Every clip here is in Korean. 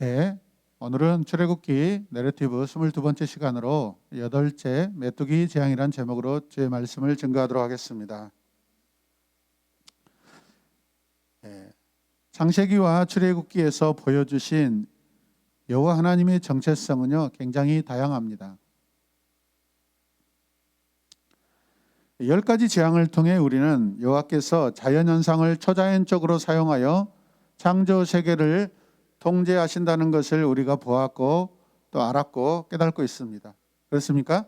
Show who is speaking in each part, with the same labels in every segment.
Speaker 1: 네, 오늘은 출애굽기 내러티브 22번째 시간으로 8째 메뚜기 재앙이란 제목으로 주의 말씀을 증거하도록 하겠습니다. 창세기와 출애굽기에서 보여주신 여호와 하나님의 정체성은요 굉장히 다양합니다. 10가지 재앙을 통해 우리는 여호와께서 자연현상을 초자연적으로 사용하여 창조 세계를 통제하신다는 것을 우리가 보았고 또 알았고 깨닫고 있습니다. 그렇습니까?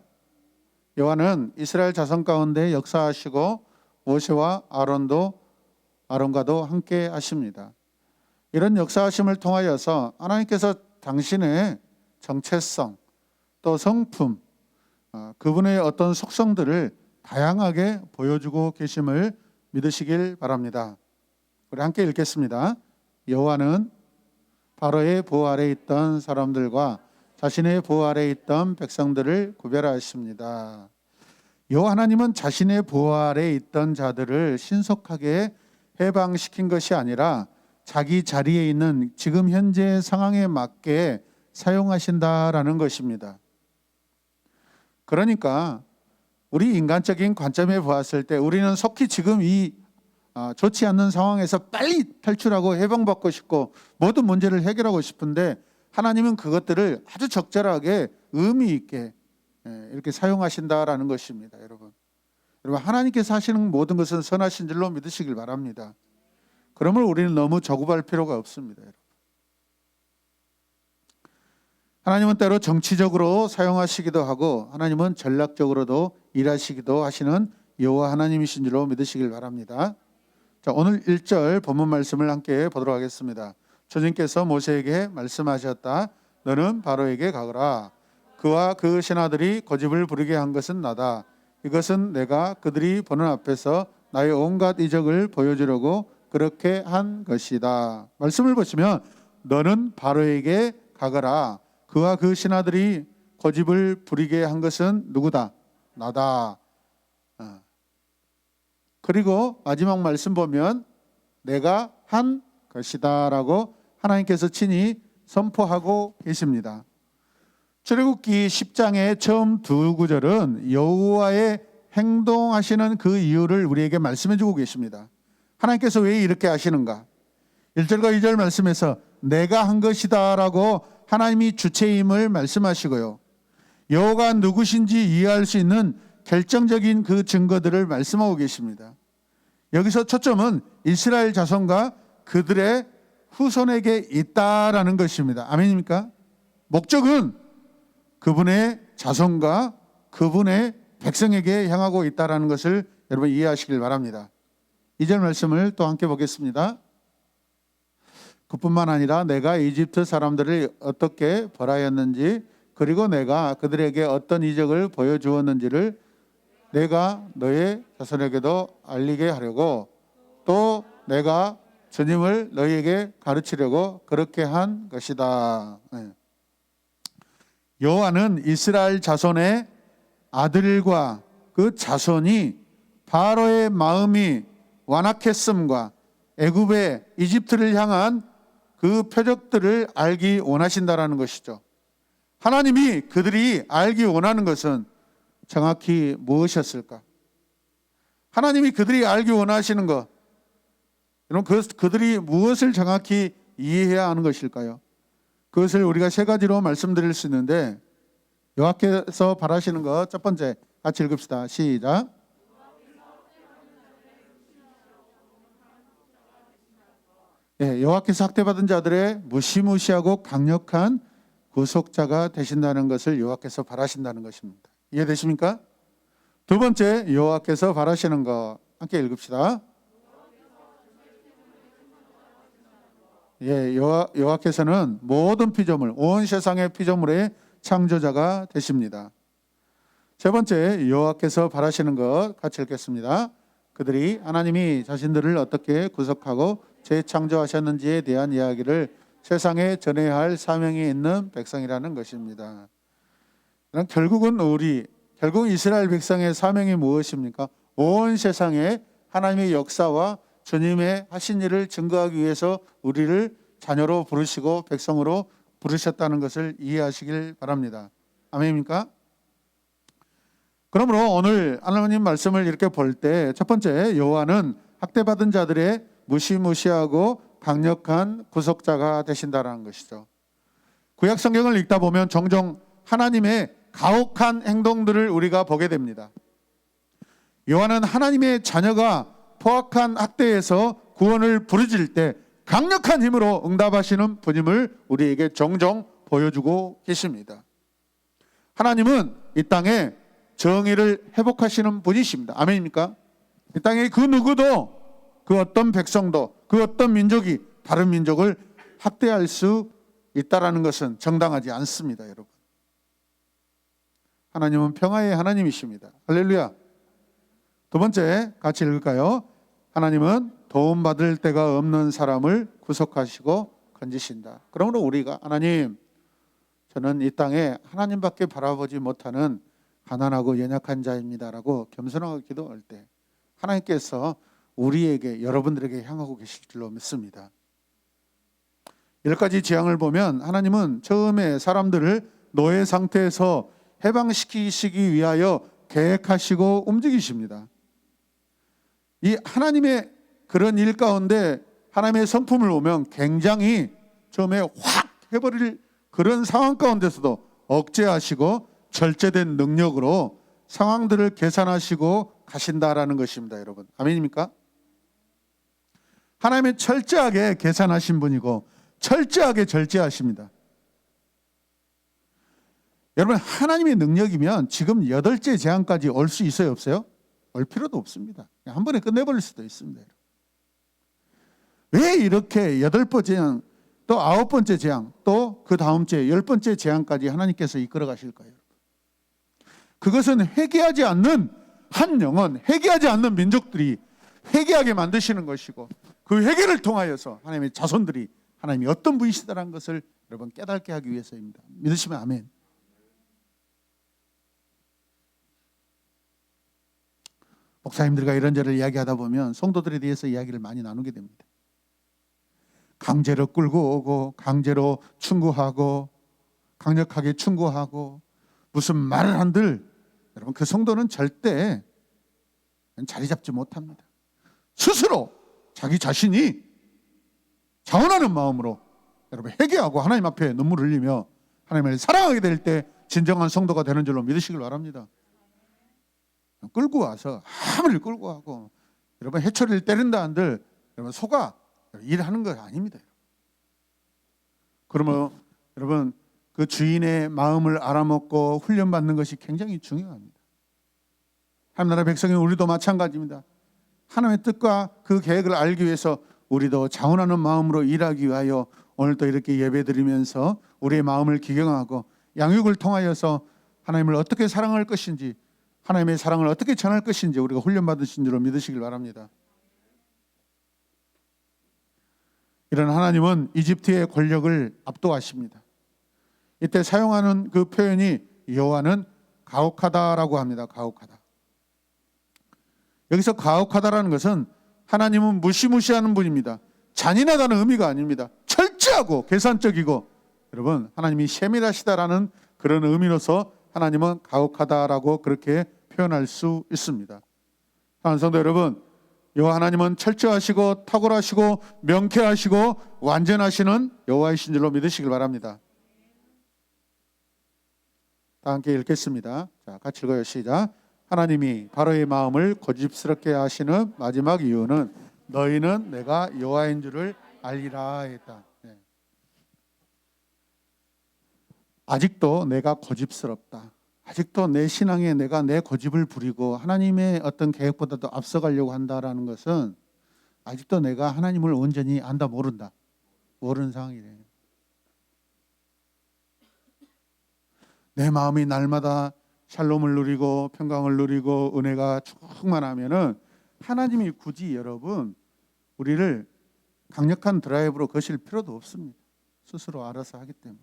Speaker 1: 여호와는 이스라엘 자손 가운데 역사하시고 모세와 아론과도 함께 하십니다. 이런 역사하심을 통하여서 하나님께서 당신의 정체성 또 성품 그분의 어떤 속성들을 다양하게 보여주고 계심을 믿으시길 바랍니다. 우리 함께 읽겠습니다. 여호와는 바로의 보호 아래에 있던 사람들과 자신의 보호 아래에 있던 백성들을 구별하십니다. 여호와 하나님은 자신의 보호 아래에 있던 자들을 신속하게 해방시킨 것이 아니라 자기 자리에 있는 지금 현재 상황에 맞게 사용하신다라는 것입니다. 그러니까 우리 인간적인 관점에 보았을 때 우리는 속히 지금 이 좋지 않는 상황에서 빨리 탈출하고 해방받고 싶고 모든 문제를 해결하고 싶은데 하나님은 그것들을 아주 적절하게 의미 있게 이렇게 사용하신다라는 것입니다. 여러분 하나님께서 하시는 모든 것은 선하신 줄로 믿으시길 바랍니다. 그러면 우리는 너무 조급할 필요가 없습니다. 여러분. 하나님은 때로 정치적으로 사용하시기도 하고 하나님은 전략적으로도 일하시기도 하시는 여호와 하나님이신 줄로 믿으시길 바랍니다. 자, 오늘 1절 본문 말씀을 함께 보도록 하겠습니다. 주님께서 모세에게 말씀하셨다. 너는 바로에게 가거라. 그와 그 신하들이 고집을 부리게 한 것은 나다. 이것은 내가 그들이 보는 앞에서 나의 온갖 이적을 보여주려고 그렇게 한 것이다. 말씀을 보시면 너는 바로에게 가거라. 그와 그 신하들이 고집을 부리게 한 것은 누구다? 나다. 그리고 마지막 말씀 보면 내가 한 것이다 라고 하나님께서 친히 선포하고 계십니다. 출애굽기 10장의 처음 두 구절은 여호와의 행동하시는 그 이유를 우리에게 말씀해 주고 계십니다. 하나님께서 왜 이렇게 하시는가? 1절과 2절 말씀에서 내가 한 것이다 라고 하나님이 주체임을 말씀하시고요. 여호와가 누구신지 이해할 수 있는 결정적인 그 증거들을 말씀하고 계십니다. 여기서 초점은 이스라엘 자손과 그들의 후손에게 있다라는 것입니다. 아멘입니까? 목적은 그분의 자손과 그분의 백성에게 향하고 있다라는 것을 여러분 이해하시길 바랍니다. 2절 말씀을 또 함께 보겠습니다. 그뿐만 아니라 내가 이집트 사람들을 어떻게 벌하였는지 그리고 내가 그들에게 어떤 이적을 보여주었는지를 내가 너의 자손에게도 알리게 하려고 또 내가 주님을 너희에게 가르치려고 그렇게 한 것이다. 여호와는 이스라엘 자손의 아들과 그 자손이 바로의 마음이 완악했음과 애굽의 이집트를 향한 그 표적들을 알기 원하신다라는 것이죠. 하나님이 그들이 알기 원하는 것은 정확히 무엇이었을까? 하나님이 그들이 알기 원하시는 것, 여러분 그들이 무엇을 정확히 이해해야 하는 것일까요? 그것을 우리가 세 가지로 말씀드릴 수 있는데 여호와께서 바라시는 것 첫 번째 같이 읽읍시다. 시작. 여호와께서 학대받은 자들의 무시무시하고 강력한 구속자가 되신다는 것을 여호와께서 바라신다는 것입니다. 이해되십니까? 두 번째 여호와께서 바라시는 것 함께 읽읍시다. 여호와께서는 모든 피조물, 온 세상의 피조물의 창조자가 되십니다. 세 번째 여호와께서 바라시는 것 같이 읽겠습니다. 그들이 하나님이 자신들을 어떻게 구속하고 재창조하셨는지에 대한 이야기를 세상에 전해야 할 사명이 있는 백성이라는 것입니다. 결국은 이스라엘 백성의 사명이 무엇입니까? 온 세상에 하나님의 역사와 주님의 하신 일을 증거하기 위해서 우리를 자녀로 부르시고 백성으로 부르셨다는 것을 이해하시길 바랍니다. 아멘입니까? 그러므로 오늘 하나님 말씀을 이렇게 볼 때 첫 번째, 여호와는 학대받은 자들의 무시무시하고 강력한 구속자가 되신다라는 것이죠. 구약 성경을 읽다 보면 종종 하나님의 가혹한 행동들을 우리가 보게 됩니다. 요한은 하나님의 자녀가 포악한 학대에서 구원을 부르짖을 때 강력한 힘으로 응답하시는 분임을 우리에게 종종 보여주고 계십니다. 하나님은 이 땅에 정의를 회복하시는 분이십니다. 아멘입니까? 이 땅에 그 누구도, 그 어떤 백성도, 그 어떤 민족이 다른 민족을 학대할 수 있다라는 것은 정당하지 않습니다, 여러분. 하나님은 평화의 하나님이십니다. 할렐루야. 두 번째, 같이 읽을까요? 하나님은 도움받을 데가 없는 사람을 구속하시고 건지신다. 그러므로 우리가 하나님, 저는 이 땅에 하나님밖에 바라보지 못하는 가난하고 연약한 자입니다라고 겸손하게 기도할 때 하나님께서 우리에게, 여러분들에게 향하고 계실 줄로 믿습니다. 10가지 재앙을 보면 하나님은 처음에 사람들을 노예 상태에서 해방시키시기 위하여 계획하시고 움직이십니다. 이 하나님의 그런 일 가운데 하나님의 성품을 보면 굉장히 처음에 확 해버릴 그런 상황 가운데서도 억제하시고 절제된 능력으로 상황들을 계산하시고 가신다라는 것입니다, 여러분. 아멘입니까? 하나님은 철저하게 계산하신 분이고 철저하게 절제하십니다. 여러분, 하나님의 능력이면 지금 8째 재앙까지 올 수 있어요, 없어요? 올 필요도 없습니다. 한 번에 끝내버릴 수도 있습니다. 왜 이렇게 8번째 재앙, 또 9번째 재앙, 또 그 다음 주에 10번째 재앙까지 하나님께서 이끌어 가실까요? 그것은 회개하지 않는 한 영혼, 회개하지 않는 민족들이 회개하게 만드시는 것이고, 그 회개를 통하여서 하나님의 자손들이 하나님이 어떤 분이시다라는 것을 여러분 깨닫게 하기 위해서입니다. 믿으시면 아멘. 목사님들과 이런저런 이야기하다 보면 성도들에 대해서 이야기를 많이 나누게 됩니다. 강제로 끌고 오고, 강제로 충고하고, 강력하게 충고하고, 무슨 말을 한들 여러분 그 성도는 절대 자리 잡지 못합니다. 스스로 자기 자신이 자원하는 마음으로 여러분 회개하고 하나님 앞에 눈물을 흘리며 하나님을 사랑하게 될 때 진정한 성도가 되는 줄로 믿으시길 바랍니다. 끌고 와서 아무리 끌고 하고 여러분 해초리를 때린다 한들 여러분 속아 일하는 거 아닙니다. 그러면 여러분 그 주인의 마음을 알아먹고 훈련받는 것이 굉장히 중요합니다. 하나님 나라 백성인 우리도 마찬가지입니다. 하나님의 뜻과 그 계획을 알기 위해서 우리도 자원하는 마음으로 일하기 위하여 오늘도 이렇게 예배드리면서 우리의 마음을 기경하고 양육을 통하여서 하나님을 어떻게 사랑할 것인지, 하나님의 사랑을 어떻게 전할 것인지 우리가 훈련받으신 줄로 믿으시길 바랍니다. 이런 하나님은 이집트의 권력을 압도하십니다. 이때 사용하는 그 표현이 여호와는 가혹하다라고 합니다. 가혹하다. 여기서 가혹하다라는 것은 하나님은 무시무시하는 분입니다. 잔인하다는 의미가 아닙니다. 철저하고 계산적이고 여러분 하나님이 세밀하시다라는 그런 의미로서 하나님은 가혹하다라고 그렇게 표현할 수 있습니다. 사랑하는 성도 여러분, 여호와 하나님은 철저하시고 탁월하시고 명쾌하시고 완전하시는 여호와이신 줄로 믿으시길 바랍니다. 다 함께 읽겠습니다. 자, 같이 읽어요. 시작. 하나님이 바로의 마음을 고집스럽게 하시는 마지막 이유는 너희는 내가 여호와인 줄을 알리라 했다. 네. 아직도 내가 고집스럽다. 아직도 내 신앙에 내가 내 고집을 부리고 하나님의 어떤 계획보다도 앞서가려고 한다라는 것은 아직도 내가 하나님을 온전히 안다 모른다. 모르는 상황이래요. 내 마음이 날마다 샬롬을 누리고 평강을 누리고 은혜가 충만하면은 하나님이 굳이 여러분 우리를 강력한 드라이브로 거실 필요도 없습니다. 스스로 알아서 하기 때문에.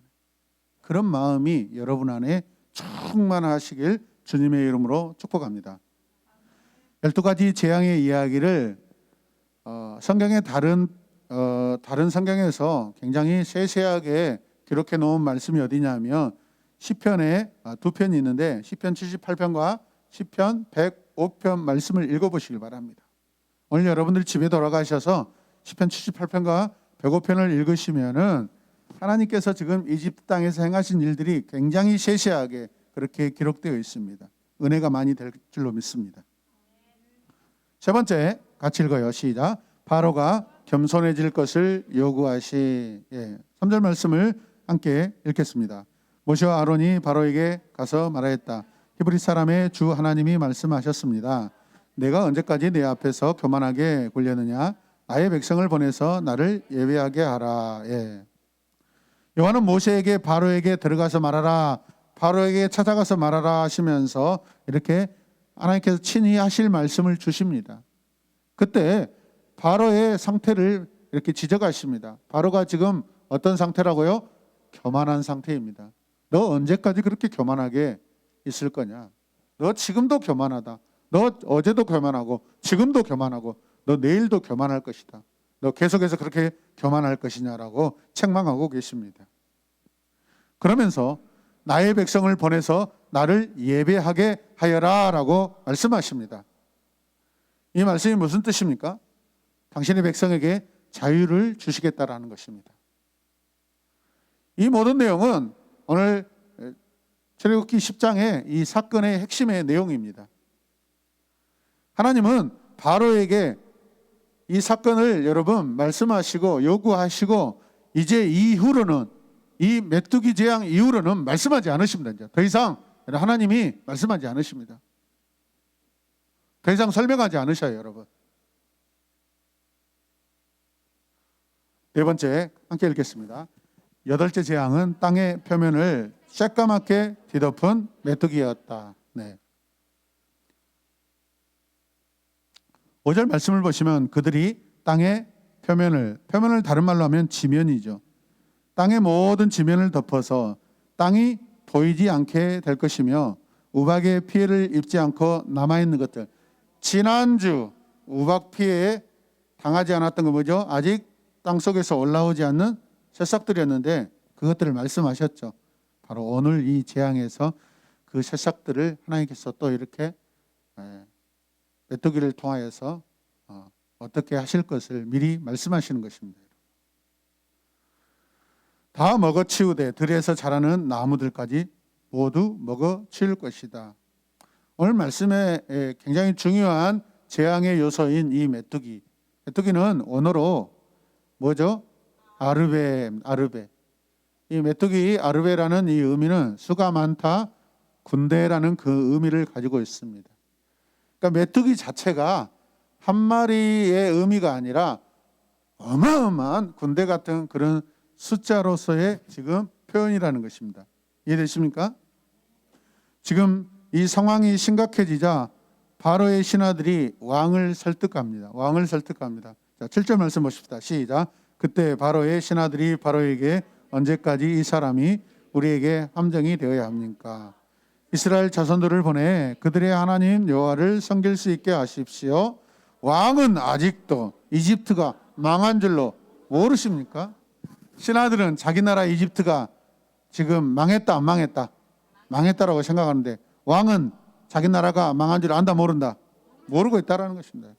Speaker 1: 그런 마음이 여러분 안에 충만하시길 주님의 이름으로 축복합니다. 12가지 재앙의 이야기를 성경의 다른 성경에서 굉장히 세세하게 기록해 놓은 말씀이 어디냐면 시편에 두 편이 있는데 시편 78편과 시편 105편 말씀을 읽어보시길 바랍니다. 오늘 여러분들 집에 돌아가셔서 시편 78편과 105편을 읽으시면은 하나님께서 지금 이집트 땅에서 행하신 일들이 굉장히 세세하게 그렇게 기록되어 있습니다. 은혜가 많이 될 줄로 믿습니다. 세 번째 같이 읽어요. 시작. 바로가 겸손해질 것을 요구하시. 3절 말씀을 함께 읽겠습니다. 모세와 아론이 바로에게 가서 말하였다. 히브리 사람의 주 하나님이 말씀하셨습니다. 내가 언제까지 내 앞에서 교만하게 굴려느냐? 나의 백성을 보내서 나를 예배하게 하라. 여호와는 모세에게 바로에게 들어가서 말하라, 바로에게 찾아가서 말하라 하시면서 이렇게 하나님께서 친히 하실 말씀을 주십니다. 그때 바로의 상태를 이렇게 지적하십니다. 바로가 지금 어떤 상태라고요? 교만한 상태입니다. 너 언제까지 그렇게 교만하게 있을 거냐? 너 지금도 교만하다. 너 어제도 교만하고 지금도 교만하고 너 내일도 교만할 것이다. 너 계속해서 그렇게 교만할 것이냐라고 책망하고 계십니다. 그러면서 나의 백성을 보내서 나를 예배하게 하여라 라고 말씀하십니다. 이 말씀이 무슨 뜻입니까? 당신의 백성에게 자유를 주시겠다라는 것입니다. 이 모든 내용은 오늘 출애굽기 10장의 이 사건의 핵심의 내용입니다. 하나님은 바로에게 이 사건을 여러분 말씀하시고 요구하시고 이제 이후로는 이 메뚜기 재앙 이후로는 말씀하지 않으십니다. 이제 더 이상 하나님이 말씀하지 않으십니다. 더 이상 설명하지 않으셔요, 여러분. 네 번째 함께 읽겠습니다. 여덟째 재앙은 땅의 표면을 새까맣게 뒤덮은 메뚜기였다. 5절 말씀을 보시면 그들이 땅의 표면을 다른 말로 하면 지면이죠. 땅의 모든 지면을 덮어서 땅이 보이지 않게 될 것이며 우박의 피해를 입지 않고 남아있는 것들. 지난주 우박 피해에 당하지 않았던 거 뭐죠? 아직 땅속에서 올라오지 않는 새싹들이었는데 그것들을 말씀하셨죠. 바로 오늘 이 재앙에서 그 새싹들을 하나님께서 또 이렇게 메뚜기를 통하여서 어떻게 하실 것을 미리 말씀하시는 것입니다. 다 먹어치우되 들에서 자라는 나무들까지 모두 먹어치울 것이다. 오늘 말씀에 굉장히 중요한 재앙의 요소인 이 메뚜기. 메뚜기는 언어로 뭐죠? 아르베. 이 메뚜기 아르베라는 이 의미는 수가 많다, 군대라는 그 의미를 가지고 있습니다. 그러니까 메뚜기 자체가 한 마리의 의미가 아니라 어마어마한 군대 같은 그런 숫자로서의 지금 표현이라는 것입니다. 이해되십니까? 지금 이 상황이 심각해지자 바로의 신하들이 왕을 설득합니다. 자, 7절 말씀 보십시다. 시작. 그때 바로의 신하들이 바로에게 언제까지 이 사람이 우리에게 함정이 되어야 합니까? 이스라엘 자손들을 보내 그들의 하나님 여호와를 섬길 수 있게 하십시오. 왕은 아직도 이집트가 망한 줄로 모르십니까? 신하들은 자기 나라 이집트가 지금 망했다 안 망했다? 망했다라고 생각하는데 왕은 자기 나라가 망한 줄 안다 모른다? 모르고 있다라는 것입니다.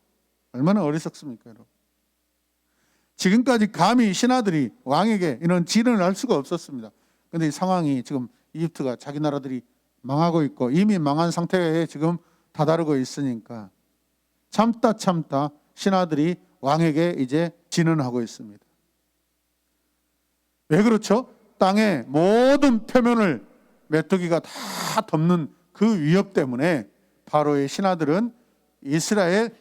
Speaker 1: 얼마나 어리석습니까, 여러분? 지금까지 감히 신하들이 왕에게 이런 진언을 할 수가 없었습니다. 그런데 이 상황이 지금 이집트가 자기 나라들이 망하고 있고 이미 망한 상태에 지금 다다르고 있으니까 참다 신하들이 왕에게 이제 진언하고 있습니다. 왜 그렇죠? 땅의 모든 표면을 메뚜기가 다 덮는 그 위협 때문에 바로의 신하들은 이스라엘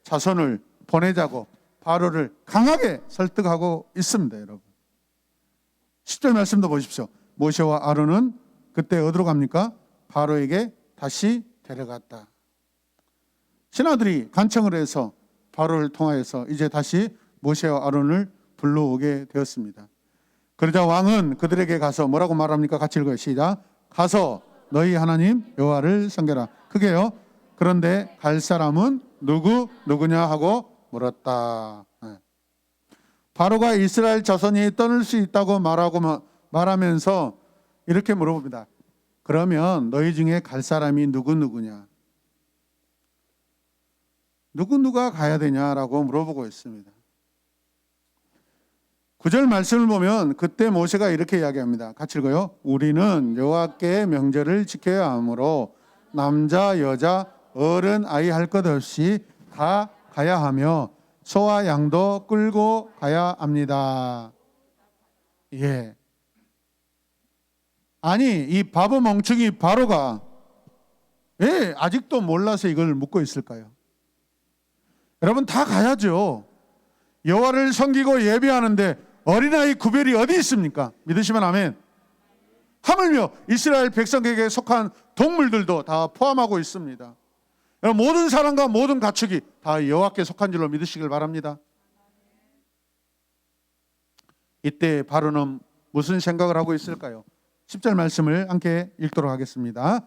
Speaker 1: 자손을 보내자고 바로를 강하게 설득하고 있습니다, 여러분. 10절 말씀도 보십시오. 모세와 아론은 그때 어디로 갑니까? 바로에게 다시 데려갔다. 신하들이 간청을 해서 바로를 통하여서 이제 다시 모세와 아론을 불러오게 되었습니다. 그러자 왕은 그들에게 가서 뭐라고 말합니까? 같이 읽어요. 시작. 가서 너희 하나님 여호와를 섬겨라. 그게요. 그런데 갈 사람은 누구냐 하고 물었다. 바로가 이스라엘 자손이 떠날 수 있다고 말하면서 이렇게 물어봅니다. 그러면 너희 중에 갈 사람이 누구냐? 누가 가야 되냐라고 물어보고 있습니다. 9절 말씀을 보면 그때 모세가 이렇게 이야기합니다. 같이 읽어요. 우리는 여호와께 명절을 지켜야 하므로 남자, 여자, 어른, 아이 할 것 없이 다 가야 하며 소와 양도 끌고 가야 합니다. 예. 아니, 이 바보 멍청이 바로가 왜 아직도 몰라서 이걸 묻고 있을까요? 여러분 다 가야죠. 여호와를 섬기고 예배하는데 어린아이 구별이 어디 있습니까? 믿으시면 아멘. 하물며 이스라엘 백성에게 속한 동물들도 다 포함하고 있습니다. 여러분 모든 사람과 모든 가축이 다 여호와께 속한 줄로 믿으시길 바랍니다. 이때 바로는 무슨 생각을 하고 있을까요? 10절 말씀을 함께 읽도록 하겠습니다.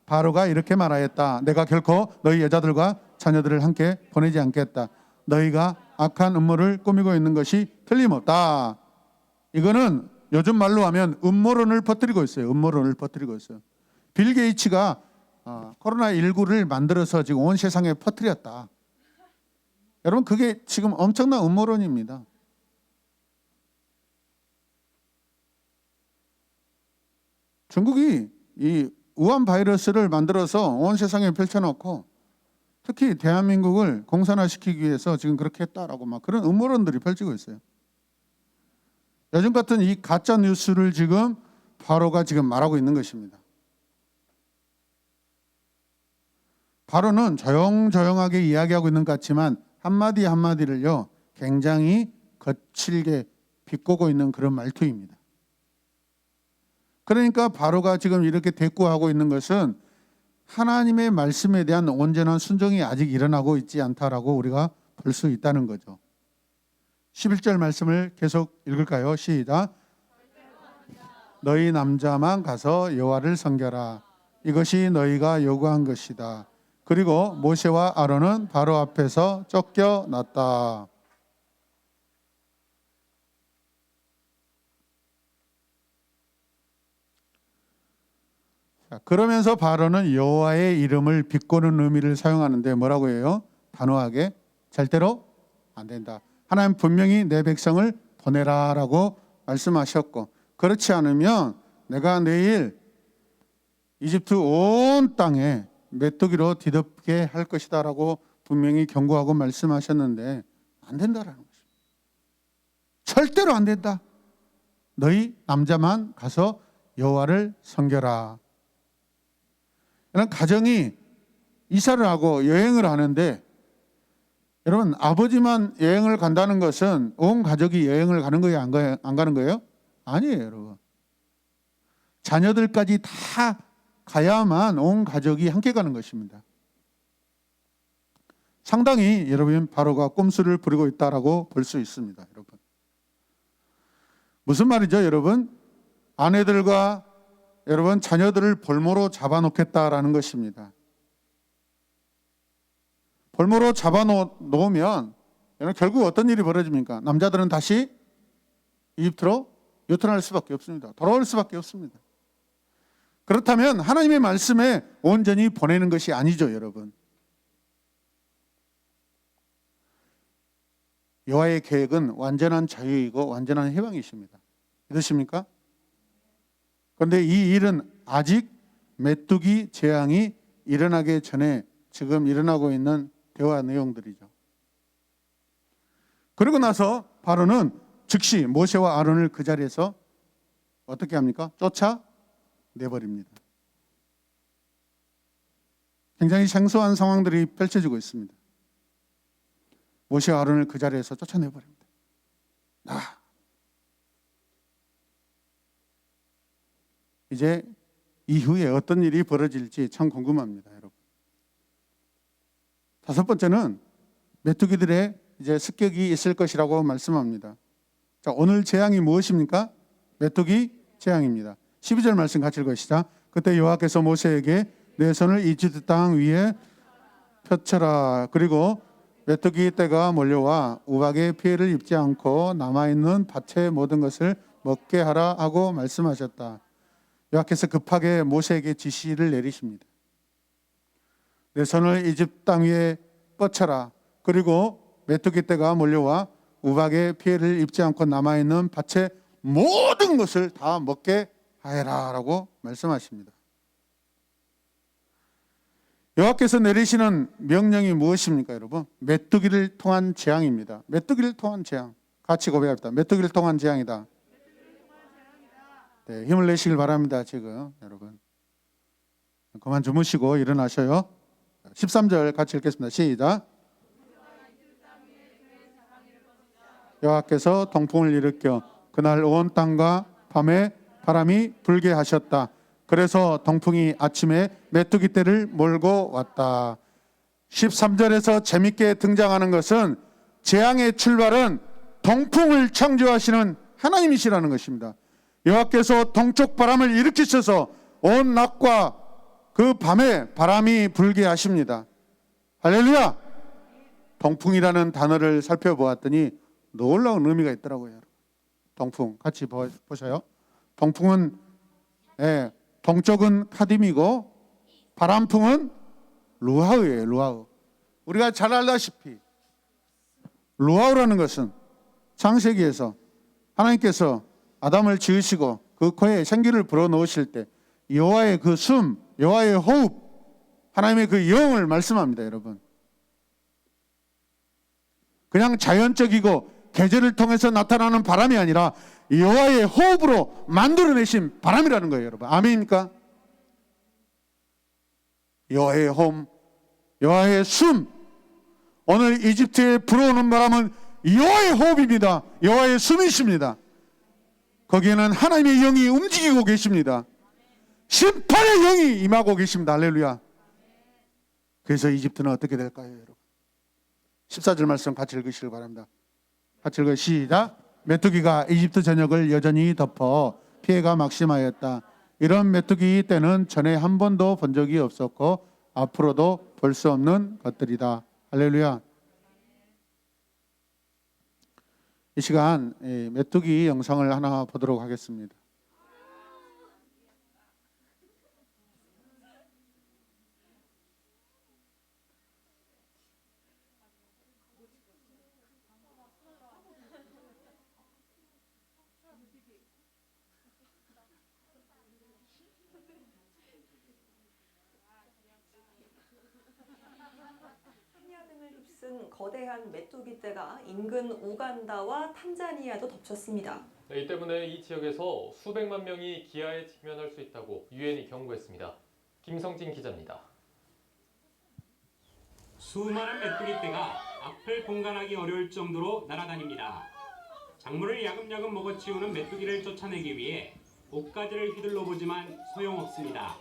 Speaker 1: 바로가 이렇게 말하였다. 내가 결코 너희 여자들과 자녀들을 함께 보내지 않겠다. 너희가 악한 음모를 꾸미고 있는 것이 틀림없다. 이거는 요즘 말로 하면 음모론을 퍼뜨리고 있어요. 음모론을 퍼뜨리고 있어요. 빌 게이츠가 코로나19를 만들어서 지금 온 세상에 퍼뜨렸다. 여러분 그게 지금 엄청난 음모론입니다. 중국이 이 우한 바이러스를 만들어서 온 세상에 펼쳐놓고 특히 대한민국을 공산화시키기 위해서 지금 그렇게 했다라고 막 그런 음모론들이 펼치고 있어요. 요즘 같은 이 가짜 뉴스를 지금 바로가 지금 말하고 있는 것입니다. 바로는 조용조용하게 이야기하고 있는 것 같지만 한마디 한마디를요 굉장히 거칠게 비꼬고 있는 그런 말투입니다. 그러니까 바로가 지금 이렇게 대꾸하고 있는 것은 하나님의 말씀에 대한 온전한 순종이 아직 일어나고 있지 않다라고 우리가 볼 수 있다는 거죠. 11절 말씀을 계속 읽을까요? 시작. 너희 남자만 가서 여호와를 섬겨라. 이것이 너희가 요구한 것이다. 그리고 모세와 아론은 바로 앞에서 쫓겨났다. 그러면서 바로는 여호와의 이름을 비꼬는 의미를 사용하는데 뭐라고 해요? 단호하게 절대로 안 된다. 하나님 분명히 내 백성을 보내라라고 말씀하셨고 그렇지 않으면 내가 내일 이집트 온 땅에 메뚜기로 뒤덮게 할 것이다라고 분명히 경고하고 말씀하셨는데 안 된다라는 것입니다. 절대로 안 된다. 너희 남자만 가서 여호와를 섬겨라. 이런 가정이 이사를 하고 여행을 하는데 여러분 아버지만 여행을 간다는 것은 온 가족이 여행을 가는 거예요? 안 가는 거예요? 아니에요 여러분. 자녀들까지 다 가야만 온 가족이 함께 가는 것입니다. 상당히 여러분 바로가 꼼수를 부리고 있다라고 볼 수 있습니다. 여러분 무슨 말이죠 여러분? 아내들과 여러분 자녀들을 볼모로 잡아놓겠다라는 것입니다. 볼모로 잡아놓으면 여러분 결국 어떤 일이 벌어집니까? 남자들은 다시 이집트로 유턴할 수밖에 없습니다. 돌아올 수밖에 없습니다. 그렇다면 하나님의 말씀에 온전히 보내는 것이 아니죠 여러분. 여호와의 계획은 완전한 자유이고 완전한 해방이십니다. 믿으십니까? 그런데 이 일은 아직 메뚜기 재앙이 일어나기 전에 지금 일어나고 있는 대화 내용들이죠. 그러고 나서 바로는 즉시 모세와 아론을 그 자리에서 어떻게 합니까? 쫓아내버립니다. 굉장히 생소한 상황들이 펼쳐지고 있습니다. 모세와 아론을 그 자리에서 쫓아내버립니다. 이제 이후에 어떤 일이 벌어질지 참 궁금합니다, 여러분. 다섯 번째는 메뚜기들의 이제 습격이 있을 것이라고 말씀합니다. 자, 오늘 재앙이 무엇입니까? 메뚜기 재앙입니다. 12절 말씀 같이 읽으시죠. 그때 여호와께서 모세에게 내 손을 이집트 땅 위에 펼쳐라. 그리고 메뚜기 떼가 몰려와 우박에 피해를 입지 않고 남아있는 밭의 모든 것을 먹게 하라 하고 말씀하셨다. 여호와께서 급하게 모세에게 지시를 내리십니다. 내 손을 이집트 땅 위에 뻗쳐라. 그리고 메뚜기 떼가 몰려와 우박에 피해를 입지 않고 남아있는 밭의 모든 것을 다 먹게 하여라 라고 말씀하십니다. 여호와께서 내리시는 명령이 무엇입니까, 여러분? 메뚜기를 통한 재앙입니다. 메뚜기를 통한 재앙. 같이 고백합니다. 메뚜기를 통한 재앙이다. 네, 힘을 내시길 바랍니다. 지금 여러분 그만 주무시고 일어나셔요. 13절 같이 읽겠습니다. 시작. 여호와께서 동풍을 일으켜 그날 온 땅과 밤에 바람이 불게 하셨다. 그래서 동풍이 아침에 메뚜기 떼를 몰고 왔다. 13절에서 재밌게 등장하는 것은 재앙의 출발은 동풍을 창조하시는 하나님이시라는 것입니다. 여호와께서 동쪽 바람을 일으키셔서 온 낮과 그 밤에 바람이 불게 하십니다. 할렐루야! 동풍이라는 단어를 살펴보았더니 놀라운 의미가 있더라고요. 동풍 같이 보셔요. 동풍은 동쪽은 카딤이고 바람풍은 루아우예요. 루아우. 우리가 잘 알다시피 루아우라는 것은 창세기에서 하나님께서 아담을 지으시고 그 코에 생기를 불어넣으실 때 여호와의 그 숨, 여호와의 호흡, 하나님의 그 영을 말씀합니다. 여러분, 그냥 자연적이고 계절을 통해서 나타나는 바람이 아니라 여호와의 호흡으로 만들어내신 바람이라는 거예요. 여러분, 아멘입니까? 여호와의 호흡, 여호와의 숨. 오늘 이집트에 불어오는 바람은 여호와의 호흡입니다. 여호와의 숨이십니다. 거기에는 하나님의 영이 움직이고 계십니다. 심판의 영이 임하고 계십니다. 할렐루야. 그래서 이집트는 어떻게 될까요, 여러분? 14절 말씀 같이 읽으시길 바랍니다. 같이 읽어요. 시작. 메뚜기가 이집트 전역을 여전히 덮어 피해가 막심하였다. 이런 메뚜기 때는 전에 한 번도 본 적이 없었고 앞으로도 볼 수 없는 것들이다. 할렐루야. 이 시간 메뚜기 영상을 하나 보도록 하겠습니다.
Speaker 2: 휩쓴 거대한 메뚜기 떼가 인근 우간다와 탄자니아도 덮쳤습니다.
Speaker 3: 네, 이 때문에 이 지역에서 수백만 명이 기아에 직면할 수 있다고 유엔이 경고했습니다. 김성진 기자입니다.
Speaker 4: 수많은 메뚜기 떼가 앞을 공간하기 어려울 정도로 날아다닙니다. 작물을 야금야금 먹어치우는 메뚜기를 쫓아내기 위해 옷가지를 휘둘러 보지만 소용없습니다.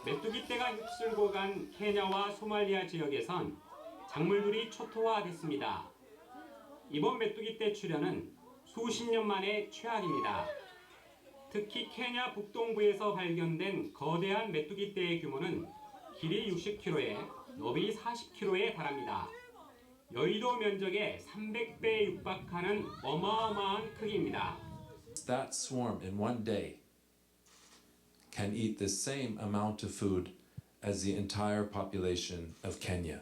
Speaker 4: 메뚜기 떼가 휩쓸고 간 케냐와 소말리아 지역에선 작물들이 초토화됐습니다. 이번 메뚜기 떼 출현은 수십 년 만에 최악입니다. 특히 케냐 북동부에서 발견된 거대한 메뚜기 떼의 규모는 길이 60km에 너비 40km에 달합니다. 여의도 면적의 300배에 육박하는 어마어마한 크기입니다.
Speaker 5: That swarm in one day can eat the same amount of food as the entire population of Kenya.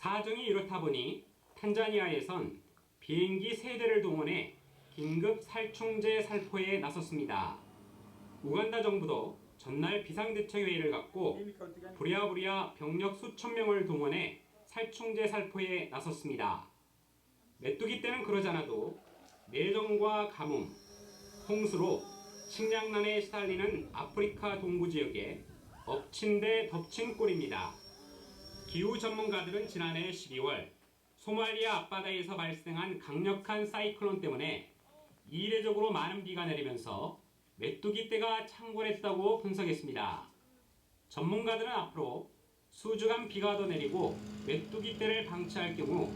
Speaker 4: 사정이 이렇다 보니 탄자니아에선 비행기 3대를 동원해 긴급 살충제 살포에 나섰습니다. 우간다 정부도 전날 비상대책회의를 갖고 부랴부랴 병력 수천 명을 동원해 살충제 살포에 나섰습니다. 메뚜기 떼는 그러지 않아도 내정과 가뭄, 홍수로 식량난에 시달리는 아프리카 동부 지역에 엎친 데 덮친 꼴입니다. 기후 전문가들은 지난해 12월 소말리아 앞바다에서 발생한 강력한 사이클론 때문에 이례적으로 많은 비가 내리면서 메뚜기 떼가 창궐했다고 분석했습니다. 전문가들은 앞으로 수주간 비가 더 내리고 메뚜기 떼를 방치할 경우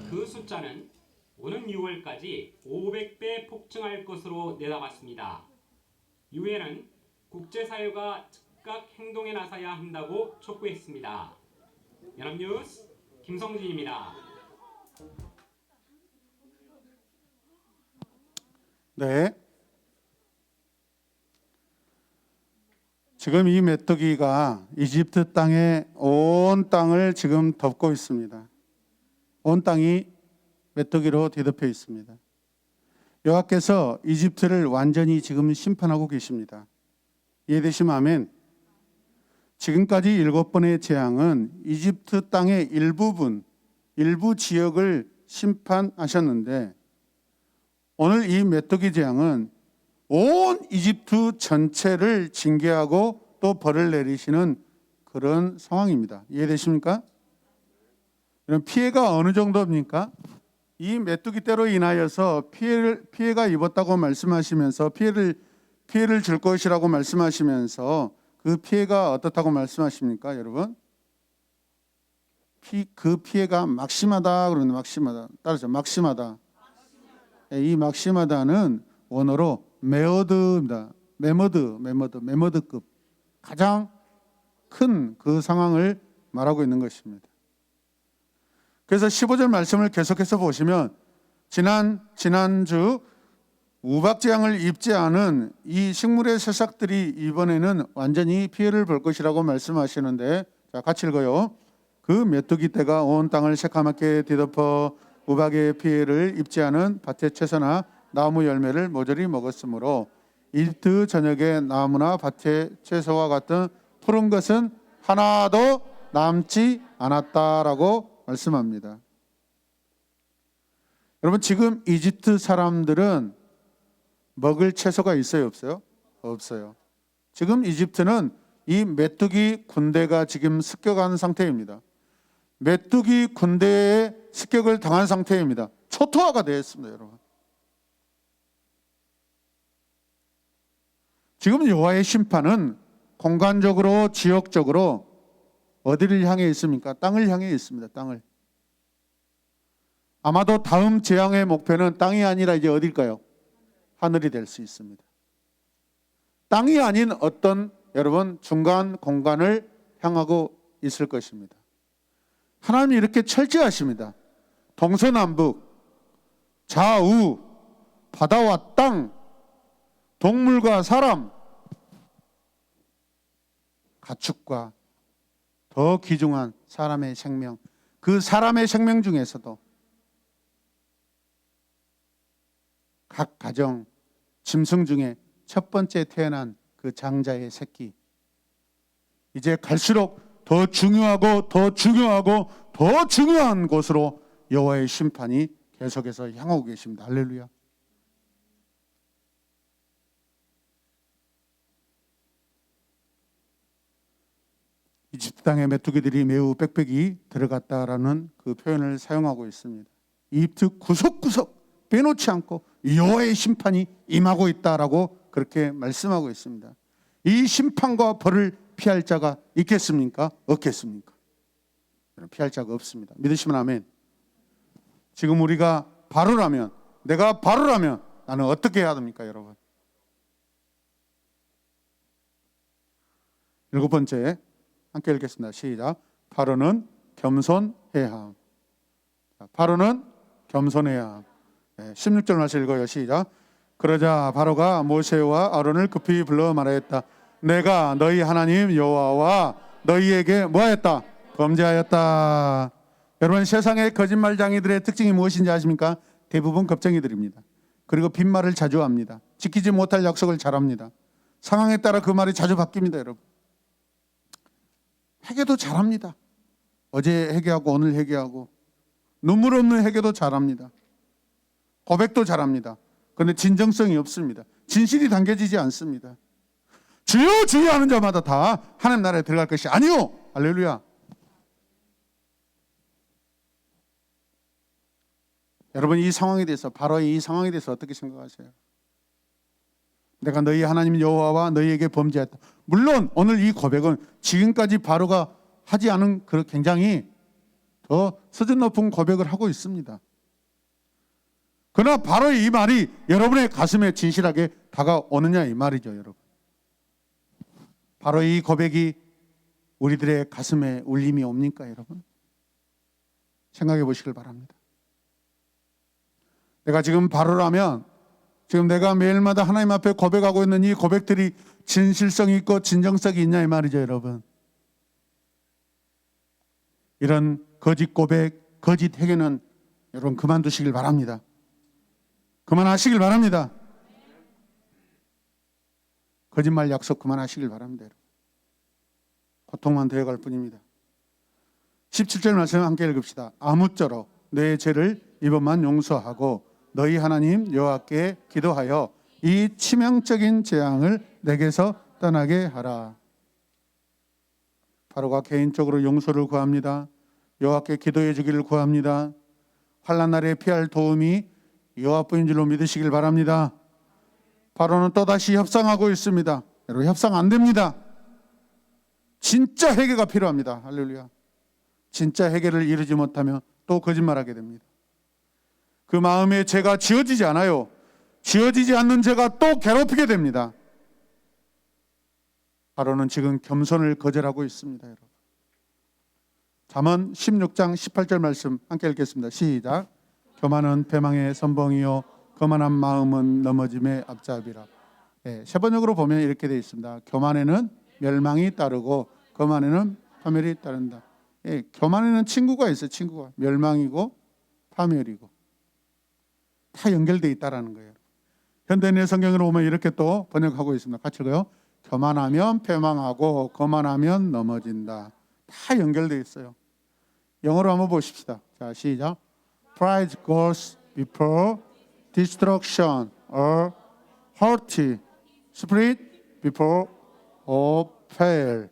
Speaker 4: 그 숫자는 오는 6월까지 500배 폭증할 것으로 내다봤습니다. 유엔은 국제사회가 즉각 행동에 나서야 한다고 촉구했습니다. 연합뉴스 김성진입니다.
Speaker 1: 네, 지금 이 메뚜기가 이집트 땅의 온 땅을 지금 덮고 있습니다. 온 땅이 메뚜기로 뒤덮여 있습니다. 여호와께서 이집트를 완전히 지금 심판하고 계십니다. 이해되시면 아멘. 지금까지 7번의 재앙은 이집트 땅의 일부분, 일부 지역을 심판하셨는데 오늘 이 메뚜기 재앙은 온 이집트 전체를 징계하고 또 벌을 내리시는 그런 상황입니다. 이해되십니까? 그럼 피해가 어느 정도입니까? 이 메뚜기 떼로 인하여서 피해가 입었다고 말씀하시면서 피해를 줄 것이라고 말씀하시면서 그 피해가 어떻다고 말씀하십니까, 여러분? 그 피해가 막심하다 그러는데 막심하다 따르죠. 막심하다. 이 막심하다는 원어로 메어드입니다. 메머드급 가장 큰 그 상황을 말하고 있는 것입니다. 그래서 15절 말씀을 계속해서 보시면 지난주 우박재앙을 입지 않은 이 식물의 새싹들이 이번에는 완전히 피해를 볼 것이라고 말씀하시는데, 자, 같이 읽어요. 그 메뚜기 떼가 온 땅을 새카맣게 뒤덮어 우박의 피해를 입지 않은 밭의 채소나 나무 열매를 모조리 먹었으므로 이집트 전역의 나무나 밭의 채소와 같은 푸른 것은 하나도 남지 않았다라고 말씀합니다. 여러분, 지금 이집트 사람들은 먹을 채소가 있어요, 없어요? 없어요. 지금 이집트는 이 메뚜기 군대가 지금 습격한 상태입니다. 메뚜기 군대에 습격을 당한 상태입니다. 초토화가 되었습니다, 여러분. 지금 여호와의 심판은 공간적으로, 지역적으로 어디를 향해 있습니까? 땅을 향해 있습니다. 땅을. 아마도 다음 재앙의 목표는 땅이 아니라 이제 어딜까요? 하늘이 될 수 있습니다. 땅이 아닌 어떤 여러분 중간 공간을 향하고 있을 것입니다. 하나님이 이렇게 철저하십니다. 동서남북, 좌우, 바다와 땅, 동물과 사람, 가축과 더 귀중한 사람의 생명, 그 사람의 생명 중에서도 각 가정, 짐승 중에 첫 번째 태어난 그 장자의 새끼, 이제 갈수록 더 중요하고 더 중요하고 더 중요한 곳으로 여호와의 심판이 계속해서 향하고 계십니다. 할렐루야. 이집트 땅의 메뚜기들이 매우 빽빽이 들어갔다라는 그 표현을 사용하고 있습니다. 이집트 구석구석 빼놓지 않고 여호와의 심판이 임하고 있다라고 그렇게 말씀하고 있습니다. 이 심판과 벌을 피할 자가 있겠습니까? 없겠습니까? 피할 자가 없습니다. 믿으시면 아멘. 지금 우리가 바로라면, 내가 바로라면 나는 어떻게 해야 됩니까, 여러분? 7번째 함께 읽겠습니다. 시작. 바로는 겸손해야 함. 바로는 겸손해야 함. 16절 말씀 읽어요. 시작. 그러자 바로가 모세와 아론을 급히 불러 말하였다. 내가 너희 하나님 여호와와 너희에게 뭐하였다? 범죄하였다. 여러분, 세상의 거짓말장이들의 특징이 무엇인지 아십니까? 대부분 겁쟁이들입니다. 그리고 빈말을 자주 합니다. 지키지 못할 약속을 잘합니다. 상황에 따라 그 말이 자주 바뀝니다, 여러분. 회개도 잘합니다. 어제 회개하고 오늘 회개하고, 눈물 없는 회개도 잘합니다. 고백도 잘합니다. 그런데 진정성이 없습니다. 진실이 담겨지지 않습니다. 주여 주여 하는 자마다 다 하나님 나라에 들어갈 것이 아니요. 할렐루야. 여러분, 이 상황에 대해서, 바로 이 상황에 대해서 어떻게 생각하세요? 내가 너희 하나님 여호와와 너희에게 범죄했다. 물론 오늘 이 고백은 지금까지 바로가 하지 않은 그 굉장히 더 수준 높은 고백을 하고 있습니다. 그러나 바로 이 말이 여러분의 가슴에 진실하게 다가오느냐 이 말이죠, 여러분. 바로 이 고백이 우리들의 가슴에 울림이 옵니까, 여러분? 생각해 보시길 바랍니다. 내가 지금 바로라면 지금 내가 매일마다 하나님 앞에 고백하고 있는 이 고백들이 진실성이 있고 진정성이 있냐 이 말이죠, 여러분. 이런 거짓 고백, 거짓 회개는 여러분 그만두시길 바랍니다. 그만하시길 바랍니다. 거짓말 약속 그만하시길 바랍니다, 여러분. 고통만 더해갈 뿐입니다. 17절 말씀 함께 읽읍시다. 아무쪼록 너의 죄를 이번만 용서하고 너희 하나님 여호와께 기도하여 이 치명적인 재앙을 내게서 떠나게 하라. 바로가 개인적으로 용서를 구합니다. 여호와께 기도해 주기를 구합니다. 환난 날에 피할 도움이 여호와뿐인 줄로 믿으시길 바랍니다. 바로는 또다시 협상하고 있습니다. 여러분 협상 안 됩니다. 진짜 회개가 필요합니다. 할렐루야. 진짜 회개를 이루지 못하면 또 거짓말하게 됩니다. 그 마음에 죄가 지어지지 않아요. 지어지지 않는 죄가 또 괴롭히게 됩니다. 바로는 지금 겸손을 거절하고 있습니다, 여러분. 잠언 16장 18절 말씀 함께 읽겠습니다. 시작. 교만은 패망의 선봉이요 거만한 마음은 넘어짐의 앞잡이라. 세 번역으로 보면 이렇게 되어 있습니다. 교만에는 멸망이 따르고 거만에는 파멸이 따른다. 교만에는 친구가 있어요. 친구가 멸망이고 파멸이고 다 연결되어 있다라는 거예요. 현대인의 성경으로 보면 이렇게 또 번역하고 있습니다. 같이 읽어요. 교만하면 패망하고 거만하면 넘어진다. 다 연결되어 있어요. 영어로 한번 보십시다. 자, 시작. Pride goes before destruction, or haughty spirit before a fall.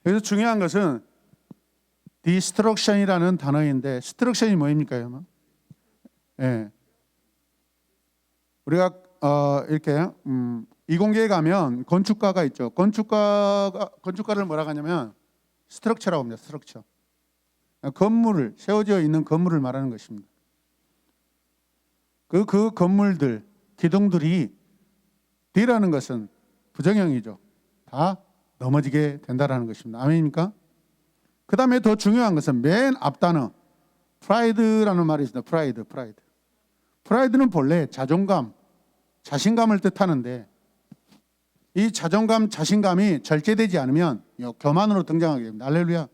Speaker 1: 여기서 중요한 것은 destruction이라는 단어인데, destruction이 뭐입니까, 여러분? 우리가 이렇게 이공계에 가면 건축가가 있죠. 건축가를 뭐라고 하냐면 스트럭처라고 합니다. 스트럭처. 건물을 세워져 있는 건물을 말하는 것입니다. 그 건물들, 기둥들이 뒤라는 것은 부정형이죠. 다 넘어지게 된다라는 것입니다. 아멘입니까? 그 다음에 더 중요한 것은 맨 앞 단어 프라이드라는 말이 있습니다. 프라이드. 프라이드는 본래 자존감, 자신감을 뜻하는데 이 자존감, 자신감이 절제되지 않으면 교만으로 등장하게 됩니다. 할렐루야.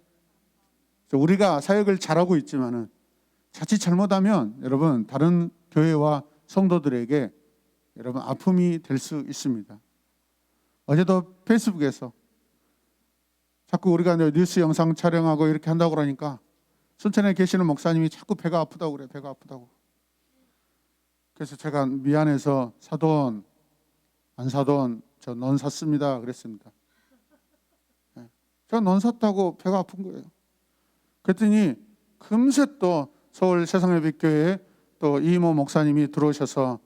Speaker 1: 우리가 사역을 잘하고 있지만은 자칫 잘못하면 여러분 다른 교회와 성도들에게 여러분 아픔이 될 수 있습니다. 어제도 페이스북에서 자꾸 우리가 뉴스 영상 촬영하고 이렇게 한다고 그러니까 순천에 계시는 목사님이 자꾸 배가 아프다고 그래요. 배가 아프다고. 그래서 제가 미안해서 사돈 안 사돈 저 넌 샀습니다 그랬습니다. 제가 넌 샀다고 배가 아픈 거예요. 그랬더니 금세 또 서울 세상예비교회에 또 이모 목사님이 들어오셔서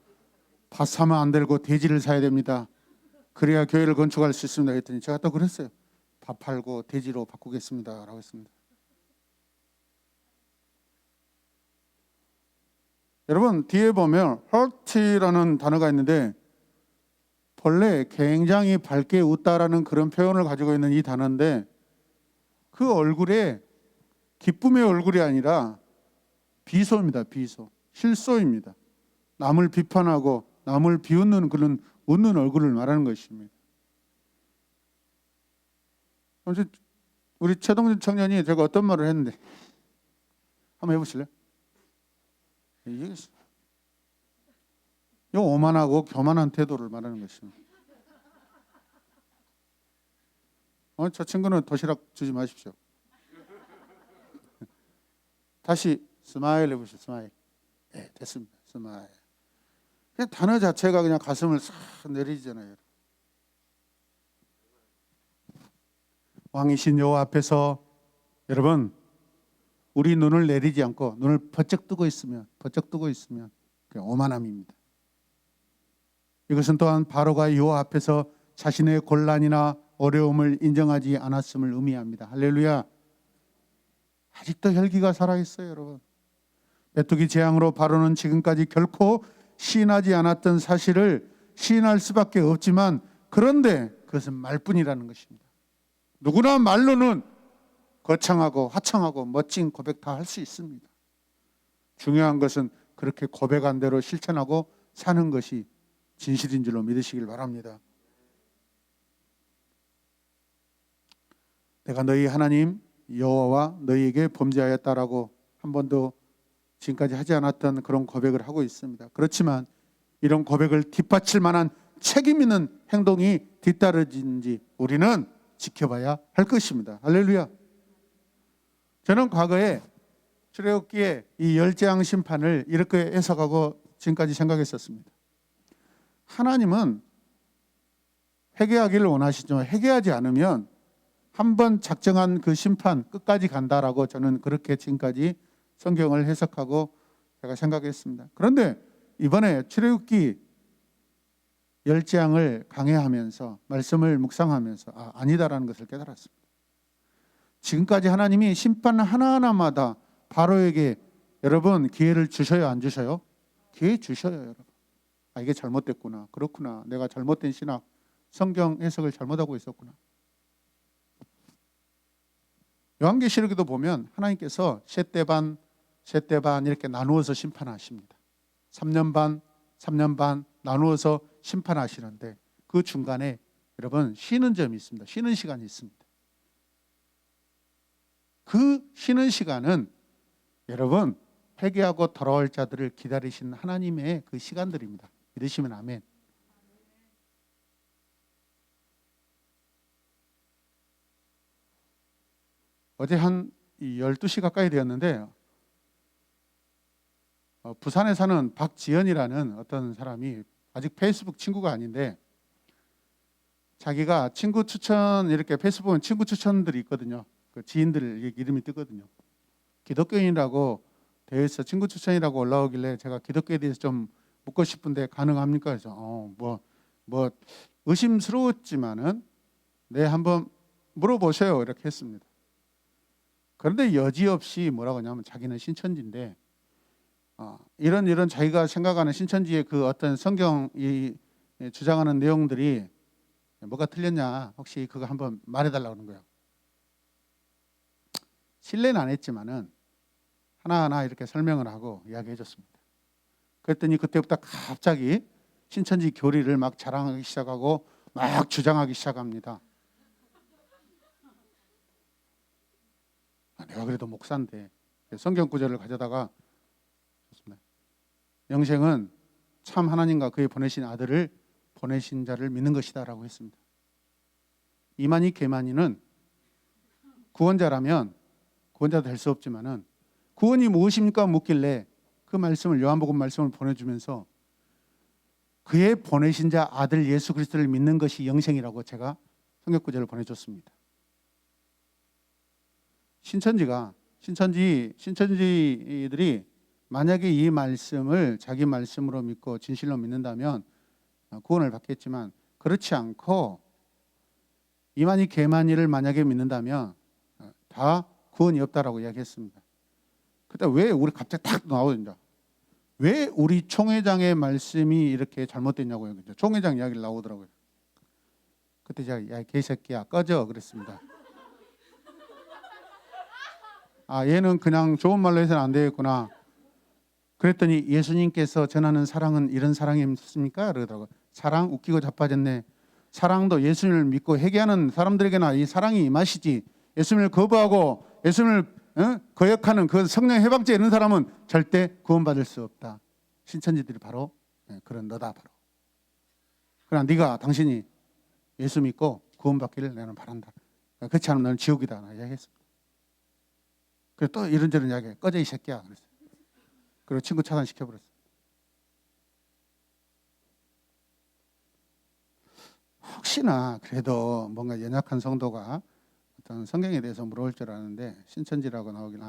Speaker 1: 밭 사면 안 되고 대지를 사야 됩니다. 그래야 교회를 건축할 수 있습니다. 그랬더니 제가 또 그랬어요. 밥 팔고 대지로 바꾸겠습니다 라고 했습니다. 여러분 뒤에 보면 hurt라는 단어가 있는데 본래 굉장히 밝게 웃다라는 그런 표현을 가지고 있는 이 단어인데 그 얼굴에 기쁨의 얼굴이 아니라 비소입니다. 비소. 실소입니다. 남을 비판하고 남을 비웃는 그런 웃는 얼굴을 말하는 것입니다. 우리 최동진 청년이 제가 어떤 말을 했는데 한번 해보실래요? 얘기했어요. 이 오만하고 교만한 태도를 말하는 것입니다. 저 친구는 도시락 주지 마십시오. 다시 스마일 해보시죠. 스마일. 네, 됐습니다. 스마일. 그냥 단어 자체가 그냥 가슴을 싹 내리잖아요. 왕이신 여호와 앞에서 여러분 우리 눈을 내리지 않고 눈을 번쩍 뜨고 있으면 그냥 오만함입니다. 이것은 또한 바로가 여호와 앞에서 자신의 곤란이나 어려움을 인정하지 않았음을 의미합니다. 할렐루야. 아직도 혈기가 살아있어요, 여러분. 메뚜기 재앙으로 바로는 지금까지 결코 시인하지 않았던 사실을 시인할 수밖에 없지만 그런데 그것은 말뿐이라는 것입니다. 누구나 말로는 거창하고 화창하고 멋진 고백 다 할 수 있습니다. 중요한 것은 그렇게 고백한 대로 실천하고 사는 것이 진실인 줄로 믿으시길 바랍니다. 내가 너희 하나님 여호와와 너희에게 범죄하였다라고 한 번도 지금까지 하지 않았던 그런 고백을 하고 있습니다. 그렇지만 이런 고백을 뒷받칠 만한 책임 있는 행동이 뒤따르는지 우리는 지켜봐야 할 것입니다. 할렐루야. 저는 과거에 출애굽기의 이 열재앙 심판을 이렇게 해석하고 지금까지 생각했었습니다. 하나님은 회개하기를 원하시지만 회개하지 않으면 한번 작정한 그 심판 끝까지 간다라고 저는 그렇게 지금까지 성경을 해석하고 제가 생각했습니다. 그런데 이번에 출애굽기 열재앙을 강해하면서 말씀을 묵상하면서 아니다라는 것을 깨달았습니다. 지금까지 하나님이 심판 하나하나마다 바로에게 여러분 기회를 주셔요, 안 주셔요? 기회 주셔요, 여러분. 이게 잘못됐구나. 그렇구나. 내가 잘못된 신학, 성경 해석을 잘못하고 있었구나. 요한계시록에도 보면 하나님께서 셋대 반 이렇게 나누어서 심판하십니다. 3년 반, 3년 반 나누어서 심판하시는데 그 중간에 여러분 쉬는 점이 있습니다. 쉬는 시간이 있습니다. 그 쉬는 시간은 여러분 회개하고 돌아올 자들을 기다리시는 하나님의 그 시간들입니다. 믿으시면 아멘. 어제 한 12시 가까이 되었는데 부산에 사는 박지연이라는 어떤 사람이 아직 페이스북 친구가 아닌데 자기가 친구 추천 이렇게 페이스북은 친구 추천들이 있거든요. 그 지인들 이름이 뜨거든요. 기독교인이라고 되어 있어 친구 추천이라고 올라오길래 제가 기독교에 대해서 좀 묻고 싶은데 가능합니까? 그래서 뭐 의심스러웠지만은 네 한번 물어보세요 이렇게 했습니다. 그런데 여지없이 뭐라고 하냐면 자기는 신천지인데 이런 자기가 생각하는 신천지의 그 어떤 성경이 주장하는 내용들이 뭐가 틀렸냐 혹시 그거 한번 말해달라고 하는 거예요. 신뢰는 안 했지만은 하나하나 이렇게 설명을 하고 이야기해 줬습니다. 그랬더니 그때부터 갑자기 신천지 교리를 막 자랑하기 시작하고 막 주장하기 시작합니다. 내가 그래도 목사인데 성경 구절을 가져다가 영생은 참 하나님과 그의 보내신 아들을 보내신 자를 믿는 것이다라고 했습니다. 이만희 개만이는 구원자라면 구원자도 될 수 없지만은 구원이 무엇입니까 묻길래 그 말씀을 요한복음 말씀을 보내주면서 그의 보내신 자 아들 예수 그리스도를 믿는 것이 영생이라고 제가 성경 구절을 보내줬습니다. 신천지들이 만약에 이 말씀을 자기 말씀으로 믿고 진실로 믿는다면 구원을 받겠지만 그렇지 않고 이만희 개만이를 만약에 믿는다면 다 구원이 없다라고 이야기했습니다. 그때 왜 우리 갑자기 탁 나오든가? 왜 우리 총회장의 말씀이 이렇게 잘못됐냐고요. 총회장 이야기를 나오더라고요. 그때 제가 야 개새끼야 꺼져 그랬습니다. 얘는 그냥 좋은 말로 해서는 안 되겠구나. 그랬더니 예수님께서 전하는 사랑은 이런 사랑이었습니까? 그러더라고요. 사랑 웃기고 자빠졌네. 사랑도 예수님을 믿고 회개하는 사람들에게나 이 사랑이 임하시지. 예수님을 거부하고 예수님을 거역하는 그 성령 해방죄 이런 사람은 절대 구원받을 수 없다. 신천지들이 바로 그런 너다 바로. 그러나 네가 당신이 예수 믿고 구원받기를 나는 바란다. 그렇지 않으면 너는 지옥이다. 이야기했습니다. 그래서 또 이런저런 이야기 꺼져 이 새끼야 그랬어요. 그리고 친구 차단시켜버렸어요. 혹시나 그래도 뭔가 연약한 성도가 어떤 성경에 대해서 물어볼 줄 아는데 신천지라고 나오긴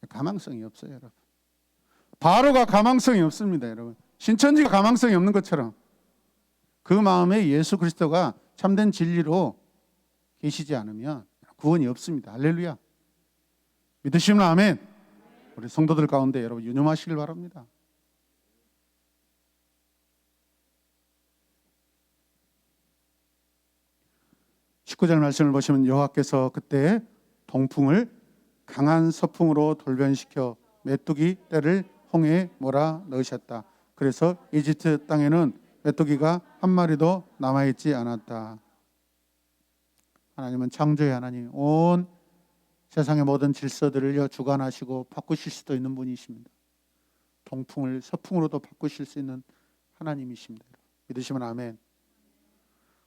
Speaker 1: 가망성이 없어요, 여러분. 바로가 가망성이 없습니다, 여러분. 신천지가 가망성이 없는 것처럼 그 마음에 예수 그리스도가 참된 진리로 계시지 않으면 구원이 없습니다. 할렐루야. 믿으시면 아멘. 우리 성도들 가운데 여러분 유념하시길 바랍니다. 십구 절 말씀을 보시면 여호와께서 그때 동풍을 강한 서풍으로 돌변시켜 메뚜기 떼를 홍해에 몰아 넣으셨다. 그래서 이집트 땅에는 메뚜기가 한 마리도 남아있지 않았다. 하나님은 창조의 하나님, 온 세상의 모든 질서들을 주관하시고 바꾸실 수도 있는 분이십니다. 동풍을 서풍으로도 바꾸실 수 있는 하나님이십니다. 믿으시면 아멘.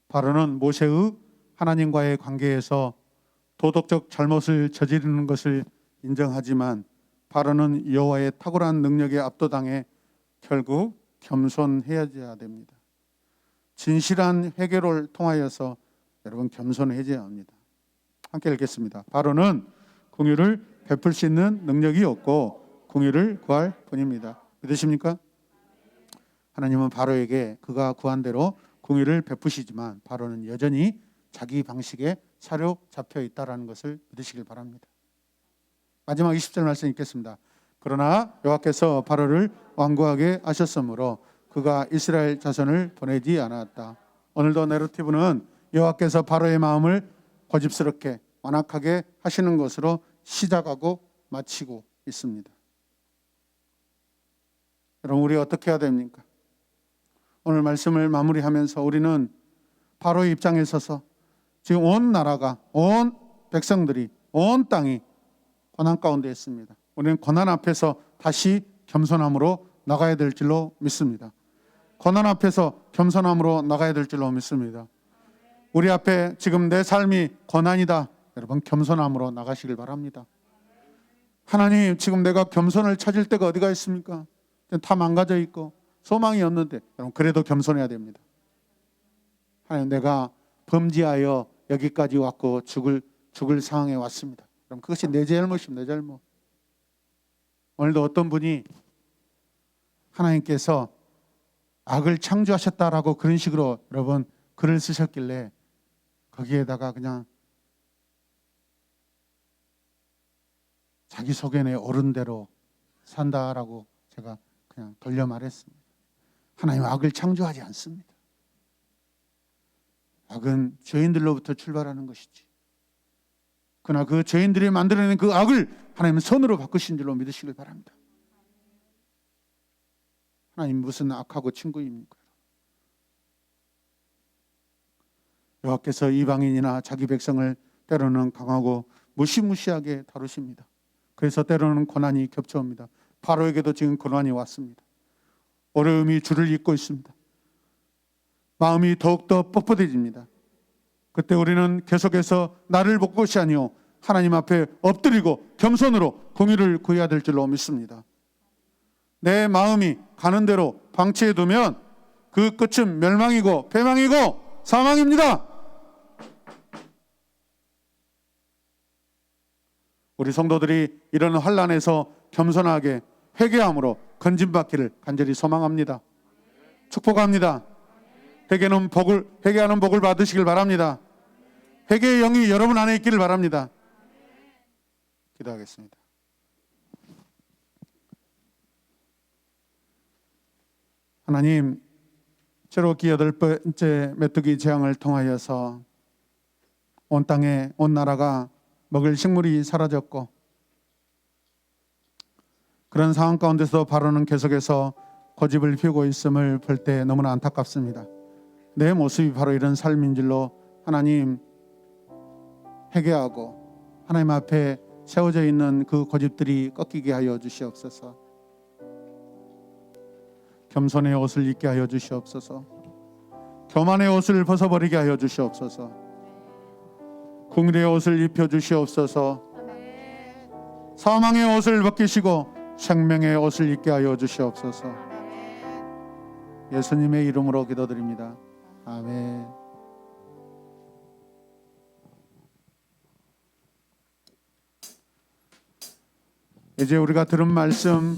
Speaker 1: 바로는 모세의 하나님과의 관계에서 도덕적 잘못을 저지르는 것을 인정하지만 바로는 여호와의 탁월한 능력에 압도당해 결국 겸손해야 됩니다. 진실한 회개를 통하여서 여러분 겸손해져야 합니다. 함께 읽겠습니다. 바로는 공의를 베풀 수 있는 능력이 없고 공의를 구할 뿐입니다. 믿으십니까? 하나님은 바로에게 그가 구한 대로 공의를 베푸시지만 바로는 여전히 자기 방식에 사로잡혀 있다는 것을 믿으시길 바랍니다. 마지막 20절 말씀 읽겠습니다. 그러나 여호와께서 바로를 완고하게 하셨으므로 그가 이스라엘 자손을 보내지 않았다. 오늘도 내러티브는 여호와께서 바로의 마음을 고집스럽게 완악하게 하시는 것으로 시작하고 마치고 있습니다. 여러분, 우리 어떻게 해야 됩니까? 오늘 말씀을 마무리하면서 우리는 바로의 입장에 서서 지금 온 나라가, 온 백성들이, 온 땅이 고난 가운데 있습니다. 우리는 고난 앞에서 다시 겸손함으로 나가야 될 줄로 믿습니다. 고난 앞에서 겸손함으로 나가야 될 줄로 믿습니다. 우리 앞에 지금 내 삶이 고난이다. 여러분, 겸손함으로 나가시길 바랍니다. 하나님, 지금 내가 겸손을 찾을 때가 어디가 있습니까? 다 망가져 있고 소망이 없는데, 여러분, 그래도 겸손해야 됩니다. 하나님, 내가 범죄하여 여기까지 왔고 죽을 상황에 왔습니다. 그럼 그것이 내 잘못입니다. 내 잘못. 오늘도 어떤 분이 하나님께서 악을 창조하셨다라고 그런 식으로 여러분 글을 쓰셨길래 거기에다가 그냥 자기 소견에 옳은 대로 산다라고 제가 그냥 돌려 말했습니다. 하나님 악을 창조하지 않습니다. 악은 죄인들로부터 출발하는 것이지. 그러나 그 죄인들이 만들어낸 그 악을 하나님은 선으로 바꾸신 줄로 믿으시길 바랍니다. 하나님 무슨 악하고 친구입니까? 여호와께서 이방인이나 자기 백성을 때로는 강하고 무시무시하게 다루십니다. 그래서 때로는 고난이 겹쳐옵니다. 바로에게도 지금 고난이 왔습니다. 어려움이 줄을 잇고 있습니다. 마음이 더욱더 뻣뻣해집니다. 그때 우리는 계속해서 나를 볼 것이 아니오 하나님 앞에 엎드리고 겸손으로 공의를 구해야 될 줄로 믿습니다. 내 마음이 가는 대로 방치해두면 그 끝은 멸망이고 패망이고 사망입니다. 우리 성도들이 이런 환난에서 겸손하게 회개함으로 건진받기를 간절히 소망합니다. 축복합니다. 회개하는 복을 받으시길 바랍니다. 회개의 영이 여러분 안에 있기를 바랍니다. 기도하겠습니다. 하나님, 새롭게 8번째 메뚜기 재앙을 통하여서 온 땅에, 온 나라가 먹을 식물이 사라졌고 그런 상황 가운데서 바로는 계속해서 고집을 피우고 있음을 볼 때 너무나 안타깝습니다. 내 모습이 바로 이런 삶인 줄로 하나님 회개하고 하나님 앞에 세워져 있는 그 고집들이 꺾이게 하여 주시옵소서. 겸손의 옷을 입게 하여 주시옵소서. 교만의 옷을 벗어버리게 하여 주시옵소서. 궁리의 옷을 입혀 주시옵소서. 사망의 옷을 벗기시고 생명의 옷을 입게 하여 주시옵소서. 예수님의 이름으로 기도드립니다. 아멘. 이제 우리가 들은 말씀